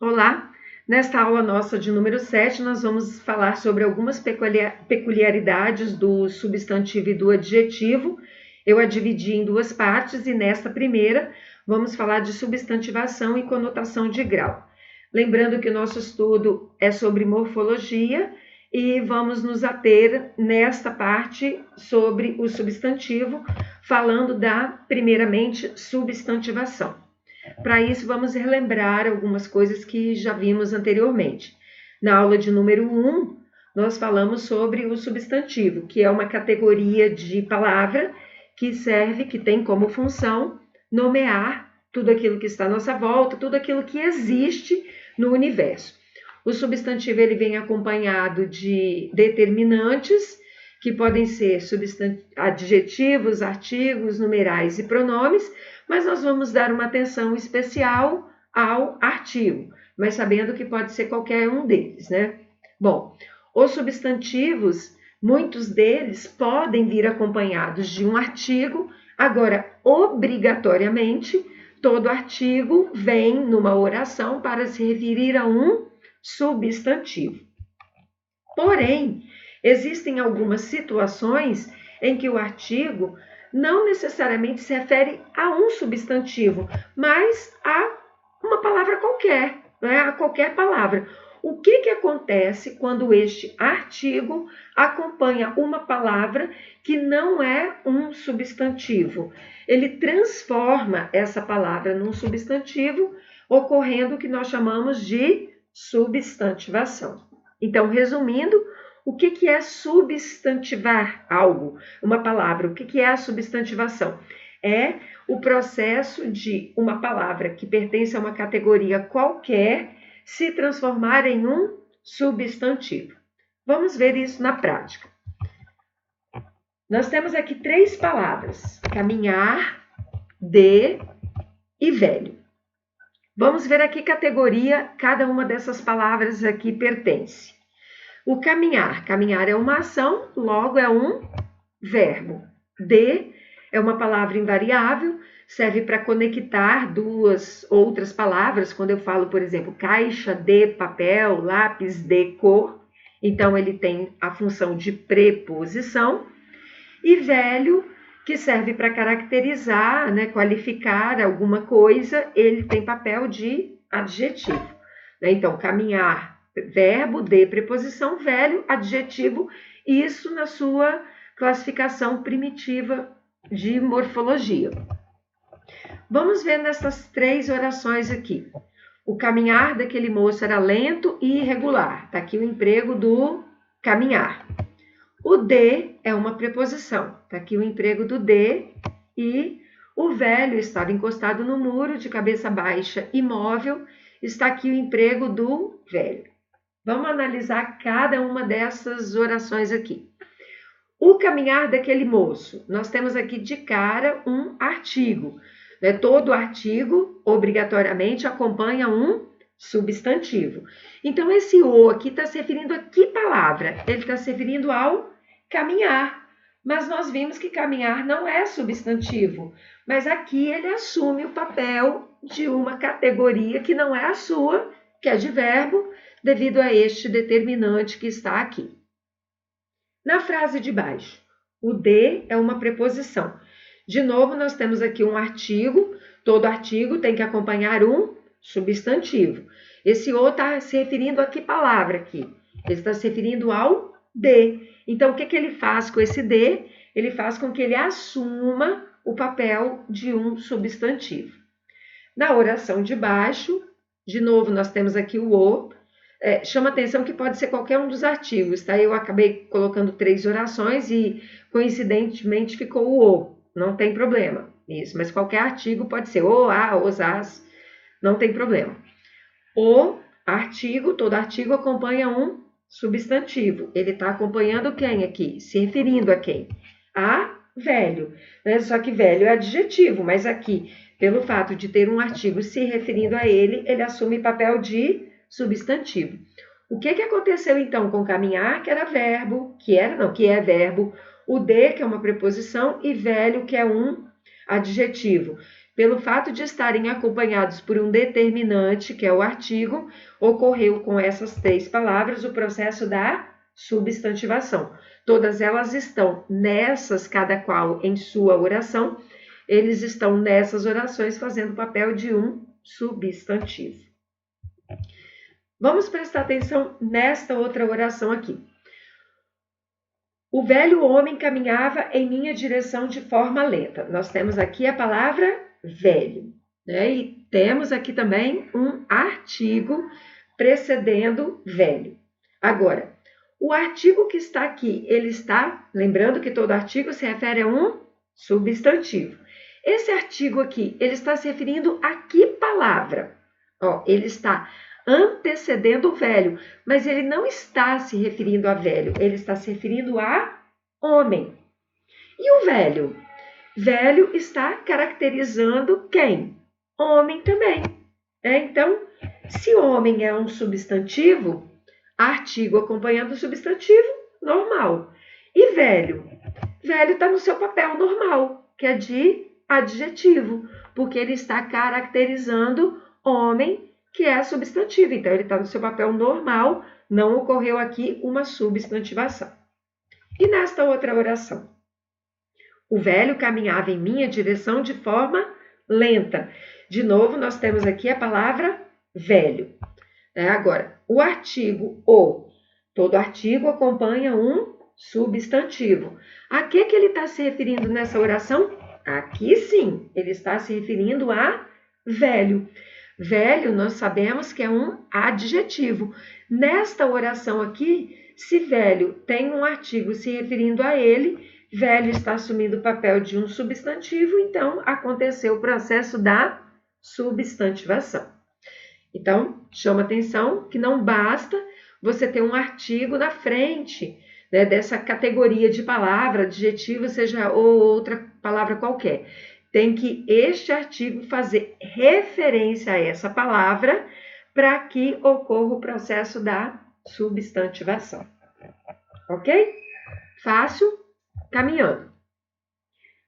Olá! Nesta aula nossa de número 7, nós vamos falar sobre algumas peculiaridades do substantivo e do adjetivo. Eu a dividi em duas partes e nesta primeira vamos falar de substantivação e conotação de grau. Lembrando que o nosso estudo é sobre morfologia e vamos nos ater nesta parte sobre o substantivo, falando da, primeiramente, substantivação. Para isso, vamos relembrar algumas coisas que já vimos anteriormente. Na aula de número 1, nós falamos sobre o substantivo, que é uma categoria de palavra que tem como função nomear tudo aquilo que está à nossa volta, tudo aquilo que existe no universo. O substantivo ele vem acompanhado de determinantes, que podem ser adjetivos, artigos, numerais e pronomes, mas nós vamos dar uma atenção especial ao artigo, mas sabendo que pode ser qualquer um deles, né? Bom, os substantivos, muitos deles podem vir acompanhados de um artigo, agora, obrigatoriamente, todo artigo vem numa oração para se referir a um substantivo. Porém, existem algumas situações em que o artigo não necessariamente se refere a um substantivo, mas a uma palavra qualquer, né? A qualquer palavra. O que acontece quando este artigo acompanha uma palavra que não é um substantivo? Ele transforma essa palavra num substantivo, ocorrendo o que nós chamamos de substantivação. Então, resumindo, o que é substantivar algo, uma palavra? O que é a substantivação? É o processo de uma palavra que pertence a uma categoria qualquer se transformar em um substantivo. Vamos ver isso na prática. Nós temos aqui 3 palavras: caminhar, de e velho. Vamos ver a que categoria cada uma dessas palavras aqui pertence. O caminhar é uma ação, logo é um verbo. De é uma palavra invariável, serve para conectar duas outras palavras. Quando eu falo, por exemplo, caixa de papel, lápis de cor, então ele tem a função de preposição. E velho, que serve para caracterizar, né, qualificar alguma coisa, ele tem papel de adjetivo. Então, caminhar, verbo, de preposição, velho, adjetivo, isso na sua classificação primitiva de morfologia. Vamos ver nessas 3 orações aqui. O caminhar daquele moço era lento e irregular. Está aqui o emprego do caminhar. O de é uma preposição. Está aqui o emprego do de. E o velho estava encostado no muro, de cabeça baixa, imóvel. Está aqui o emprego do velho. Vamos analisar cada uma dessas orações aqui. O caminhar daquele moço. Nós temos aqui de cara um artigo. Né? Todo artigo, obrigatoriamente, acompanha um substantivo. Então, esse o aqui está se referindo a que palavra? Ele está se referindo ao caminhar. Mas nós vimos que caminhar não é substantivo. Mas aqui ele assume o papel de uma categoria que não é a sua, que é de verbo, devido a este determinante que está aqui. Na frase de baixo, o de é uma preposição. De novo, nós temos aqui um artigo. Todo artigo tem que acompanhar um substantivo. Esse o está se referindo a que palavra aqui? Ele está se referindo ao de. Então, o que ele faz com esse de? Ele faz com que ele assuma o papel de um substantivo. Na oração de baixo, de novo, nós temos aqui o o. Chama atenção que pode ser qualquer um dos artigos, tá? Eu acabei colocando 3 orações e, coincidentemente, ficou o o. Não tem problema, isso. Mas qualquer artigo pode ser o, a, os, as, não tem problema. O artigo, todo artigo acompanha um substantivo. Ele está acompanhando quem aqui? Se referindo a quem? A velho. Né? Só que velho é adjetivo, mas aqui, pelo fato de ter um artigo se referindo a ele, ele assume papel de substantivo. O que aconteceu então com caminhar, que era verbo, que é verbo, o de, que é uma preposição, e velho, que é um adjetivo. Pelo fato de estarem acompanhados por um determinante, que é o artigo, ocorreu com essas 3 palavras o processo da substantivação. Todas elas estão nessas, cada qual em sua oração, eles estão nessas orações fazendo o papel de um substantivo. Vamos prestar atenção nesta outra oração aqui. O velho homem caminhava em minha direção de forma lenta. Nós temos aqui a palavra velho, né? E temos aqui também um artigo precedendo velho. Agora, o artigo que está aqui, ele está, lembrando que todo artigo se refere a um substantivo. Esse artigo aqui, ele está se referindo a que palavra? Ó, ele está antecedendo o velho, mas ele não está se referindo a velho, ele está se referindo a homem. E o velho? Velho está caracterizando quem? Homem também. Então, se homem é um substantivo, artigo acompanhando o substantivo, normal. E velho? Velho está no seu papel normal, que é de adjetivo, porque ele está caracterizando homem, que é substantivo. Então, ele está no seu papel normal, não ocorreu aqui uma substantivação. E nesta outra oração? O velho caminhava em minha direção de forma lenta. De novo, nós temos aqui a palavra velho. Agora, o artigo ou. Todo artigo acompanha um substantivo. A que ele está se referindo nessa oração? Aqui sim, ele está se referindo a velho. Velho, nós sabemos que é um adjetivo. Nesta oração aqui, se velho tem um artigo se referindo a ele, velho está assumindo o papel de um substantivo, então aconteceu o processo da substantivação. Então, chama atenção que não basta você ter um artigo na frente, né, dessa categoria de palavra, adjetivo, seja ou outra palavra qualquer. Tem que este artigo fazer referência a essa palavra para que ocorra o processo da substantivação. Ok? Fácil? Caminhando.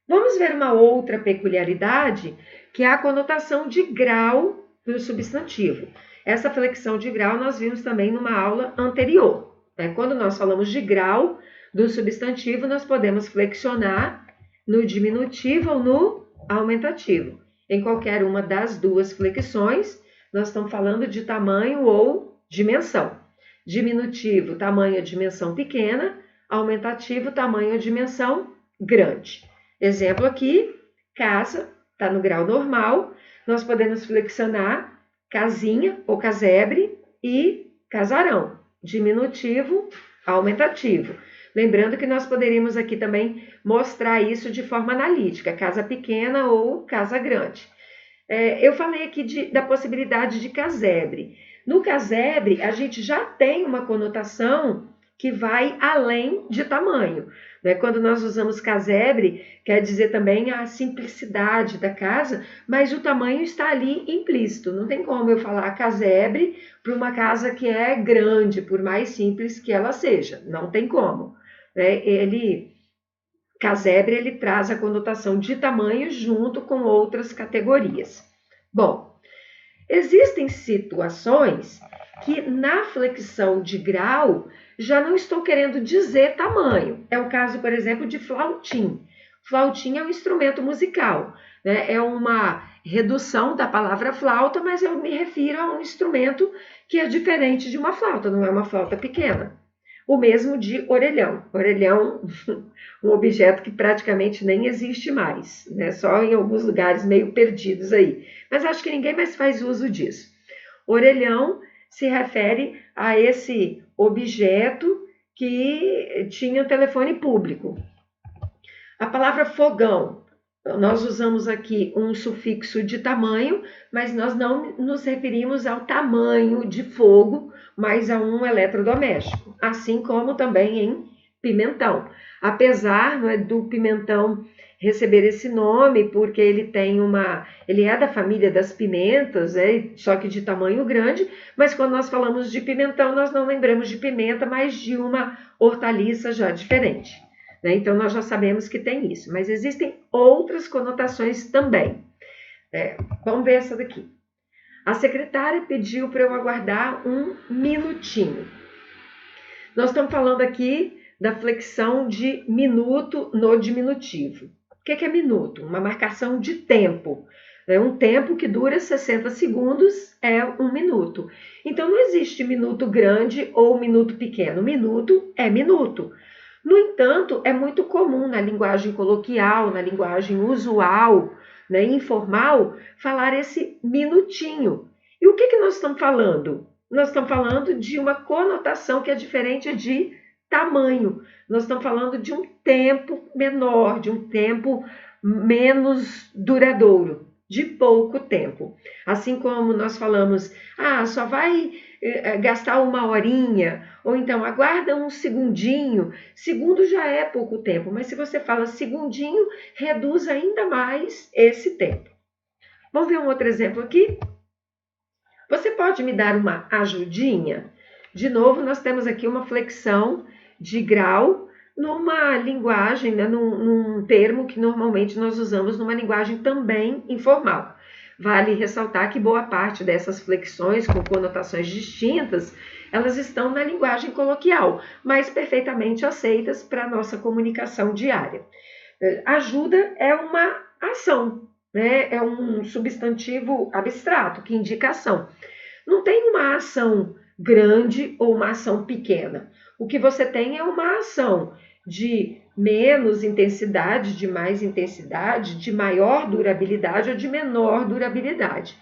Vamos ver uma outra peculiaridade, que é a conotação de grau do substantivo. Essa flexão de grau nós vimos também numa aula anterior. Quando nós falamos de grau do substantivo, nós podemos flexionar no diminutivo ou no aumentativo. Em qualquer uma das duas flexões, nós estamos falando de tamanho ou dimensão. Diminutivo, tamanho ou dimensão pequena. Aumentativo, tamanho ou dimensão grande. Exemplo aqui, casa, está no grau normal. Nós podemos flexionar casinha ou casebre e casarão. Diminutivo, aumentativo. Lembrando que nós poderíamos aqui também mostrar isso de forma analítica, casa pequena ou casa grande. Eu falei aqui da possibilidade de casebre. No casebre, a gente já tem uma conotação que vai além de tamanho. Quando nós usamos casebre, quer dizer também a simplicidade da casa, mas o tamanho está ali implícito. Não tem como eu falar casebre para uma casa que é grande, por mais simples que ela seja. Não tem como. Casebre, ele traz a conotação de tamanho junto com outras categorias. Bom, existem situações que na flexão de grau já não estou querendo dizer tamanho. É o caso, por exemplo, de flautim. Flautim é um instrumento musical, É uma redução da palavra flauta, mas eu me refiro a um instrumento que é diferente de uma flauta, não é uma flauta pequena. O mesmo de orelhão. Orelhão, um objeto que praticamente nem existe mais, Só em alguns lugares meio perdidos aí. Mas acho que ninguém mais faz uso disso. Orelhão se refere a esse objeto que tinha telefone público. A palavra fogão, nós usamos aqui um sufixo de tamanho, mas nós não nos referimos ao tamanho de fogo, mas a um eletrodoméstico, assim como também em pimentão. Apesar do pimentão receber esse nome, porque ele é da família das pimentas, só que de tamanho grande, mas quando nós falamos de pimentão, nós não lembramos de pimenta, mas de uma hortaliça já diferente. Então, nós já sabemos que tem isso, mas existem outras conotações também. Vamos ver essa daqui. A secretária pediu para eu aguardar um minutinho. Nós estamos falando aqui da flexão de minuto no diminutivo. O que é minuto? Uma marcação de tempo. Um tempo que dura 60 segundos é um minuto. Então, não existe minuto grande ou minuto pequeno. Minuto é minuto. No entanto, é muito comum na linguagem coloquial, na linguagem usual, né, informal, falar esse minutinho. E o que nós estamos falando? Nós estamos falando de uma conotação que é diferente de tamanho. Nós estamos falando de um tempo menor, de um tempo menos duradouro, de pouco tempo. Assim como nós falamos, só vai gastar uma horinha, ou então aguarda um segundinho. Segundo já é pouco tempo, mas se você fala segundinho, reduz ainda mais esse tempo. Vamos ver um outro exemplo aqui? Você pode me dar uma ajudinha? De novo, nós temos aqui uma flexão de grau numa linguagem, né, num termo que normalmente nós usamos numa linguagem também informal. Vale ressaltar que boa parte dessas flexões com conotações distintas, elas estão na linguagem coloquial, mas perfeitamente aceitas para a nossa comunicação diária. Ajuda é uma ação, né? É um substantivo abstrato que indica ação. Não tem uma ação grande ou uma ação pequena. O que você tem é uma ação de menos intensidade, de mais intensidade, de maior durabilidade ou de menor durabilidade.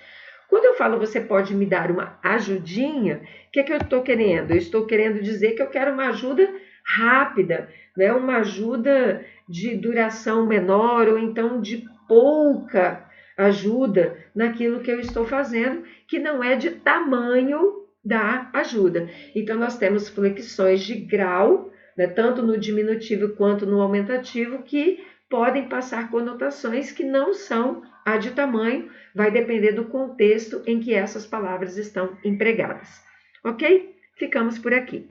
Quando eu falo você pode me dar uma ajudinha, o que eu estou querendo? Eu estou querendo dizer que eu quero uma ajuda rápida, né? Uma ajuda de duração menor ou então de pouca ajuda naquilo que eu estou fazendo, que não é de tamanho da ajuda. Então, nós temos flexões de grau, né, tanto no diminutivo quanto no aumentativo, que podem passar conotações que não são a de tamanho, vai depender do contexto em que essas palavras estão empregadas. Ok? Ficamos por aqui.